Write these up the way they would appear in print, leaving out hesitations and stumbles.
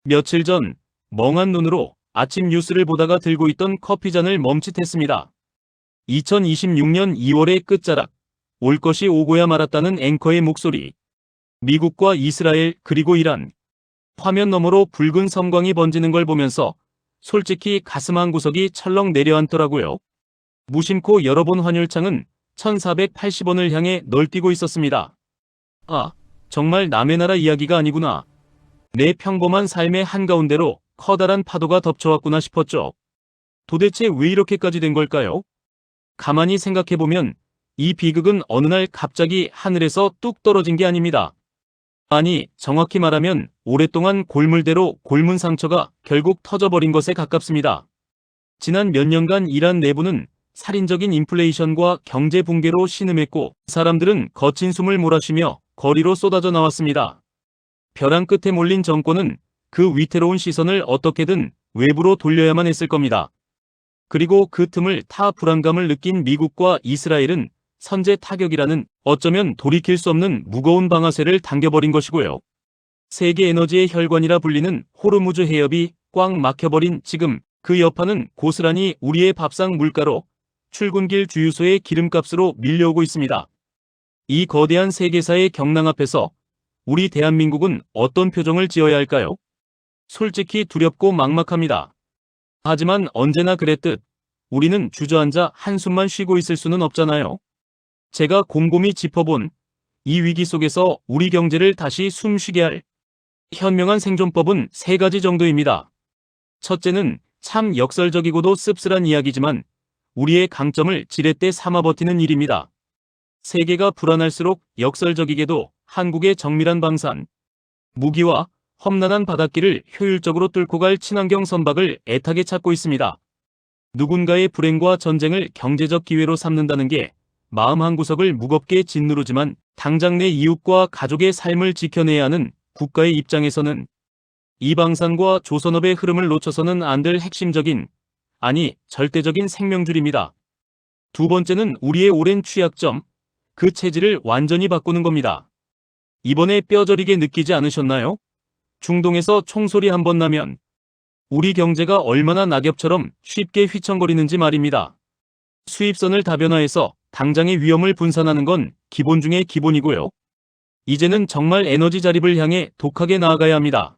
며칠 전 멍한 눈으로 아침 뉴스를 보다가 들고 있던 커피잔을 멈칫했습니다. 2026년 2월의 끝자락, 올 것이 오고야 말았다는 앵커의 목소리. 미국과 이스라엘 그리고 이란. 화면 너머로 붉은 섬광이 번지는 걸 보면서 솔직히 가슴 한구석이 철렁 내려앉더라고요. 무심코 열어본 환율창은 1480원을 향해 널뛰고 있었습니다. 아, 정말 남의 나라 이야기가 아니구나. 내 평범한 삶의 한가운데로 커다란 파도가 덮쳐왔구나 싶었죠. 도대체 왜 이렇게까지 된 걸까요? 가만히 생각해보면 이 비극은 어느 날 갑자기 하늘에서 뚝 떨어진 게 아닙니다. 아니, 정확히 말하면 오랫동안 골물대로 골문 상처가 결국 터져버린 것에 가깝습니다. 지난 몇 년간 이란 내부는 살인적인 인플레이션과 경제 붕괴로 신음했고 사람들은 거친 숨을 몰아쉬며 거리로 쏟아져 나왔습니다. 벼랑 끝에 몰린 정권은 그 위태로운 시선을 어떻게든 외부로 돌려야만 했을 겁니다. 그리고 그 틈을 타 불안감을 느낀 미국과 이스라엘은 선제 타격이라는 어쩌면 돌이킬 수 없는 무거운 방아쇠를 당겨버린 것이고요. 세계 에너지의 혈관이라 불리는 호르무즈 해협이 꽉 막혀버린 지금 그 여파는 고스란히 우리의 밥상 물가로 출근길 주유소의 기름값으로 밀려오고 있습니다. 이 거대한 세계사의 경랑 앞에서 우리 대한민국은 어떤 표정을 지어야 할까요? 솔직히 두렵고 막막합니다. 하지만 언제나 그랬듯 우리는 주저앉아 한숨만 쉬고 있을 수는 없잖아요. 제가 곰곰이 짚어본 이 위기 속에서 우리 경제를 다시 숨쉬게 할 현명한 생존법은 3가지 정도입니다. 첫째는 참 역설적이고도 씁쓸한 이야기지만 우리의 강점을 지렛대 삼아 버티는 일입니다. 세계가 불안할수록 역설적이게도 한국의 정밀한 방산, 무기와 험난한 바닷길을 효율적으로 뚫고 갈 친환경 선박을 애타게 찾고 있습니다. 누군가의 불행과 전쟁을 경제적 기회로 삼는다는 게 마음 한구석을 무겁게 짓누르지만 당장 내 이웃과 가족의 삶을 지켜내야 하는 국가의 입장에서는 이 방산과 조선업의 흐름을 놓쳐서는 안 될 핵심적인, 아니 절대적인 생명줄입니다. 두 번째는 우리의 오랜 취약점, 그 체질을 완전히 바꾸는 겁니다. 이번에 뼈저리게 느끼지 않으셨나요? 중동에서 총소리 한 번 나면 우리 경제가 얼마나 낙엽처럼 쉽게 휘청거리는지 말입니다. 수입선을 다변화해서 당장의 위험을 분산하는 건 기본 중의 기본이고요. 이제는 정말 에너지 자립을 향해 독하게 나아가야 합니다.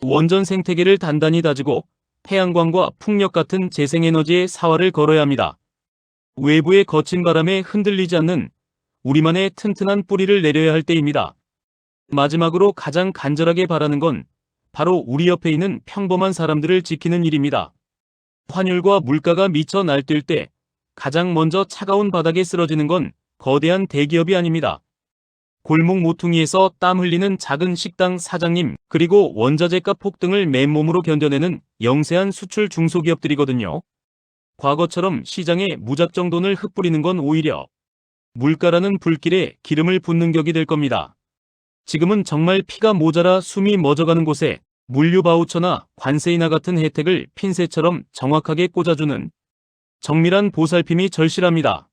원전 생태계를 단단히 다지고 태양광과 풍력 같은 재생에너지의 사활을 걸어야 합니다. 외부의 거친 바람에 흔들리지 않는 우리만의 튼튼한 뿌리를 내려야 할 때입니다. 마지막으로 가장 간절하게 바라는 건 바로 우리 옆에 있는 평범한 사람들을 지키는 일입니다. 환율과 물가가 미쳐 날뛸 때 가장 먼저 차가운 바닥에 쓰러지는 건 거대한 대기업이 아닙니다. 골목 모퉁이에서 땀 흘리는 작은 식당 사장님, 그리고 원자재값 폭등을 맨몸으로 견뎌내는 영세한 수출 중소기업들이거든요. 과거처럼 시장에 무작정 돈을 흩뿌리는 건 오히려 물가라는 불길에 기름을 붓는 격이 될 겁니다. 지금은 정말 피가 모자라 숨이 멎어가는 곳에 물류 바우처나 관세 인하 같은 혜택을 핀셋처럼 정확하게 꽂아주는 정밀한 보살핌이 절실합니다.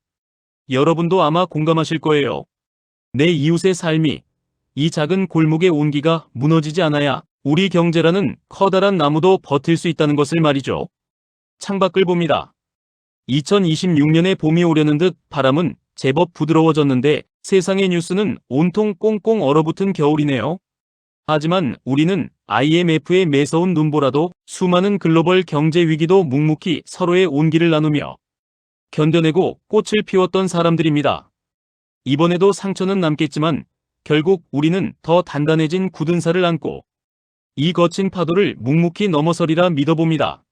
여러분도 아마 공감하실 거예요. 내 이웃의 삶이, 이 작은 골목의 온기가 무너지지 않아야 우리 경제라는 커다란 나무도 버틸 수 있다는 것을 말이죠. 창밖을 봅니다. 2026년에 봄이 오려는 듯 바람은 제법 부드러워졌는데 세상의 뉴스는 온통 꽁꽁 얼어붙은 겨울이네요. 하지만 우리는 IMF의 매서운 눈보라도 수많은 글로벌 경제 위기도 묵묵히 서로의 온기를 나누며 견뎌내고 꽃을 피웠던 사람들입니다. 이번에도 상처는 남겠지만 결국 우리는 더 단단해진 굳은 살을 안고 이 거친 파도를 묵묵히 넘어서리라 믿어봅니다.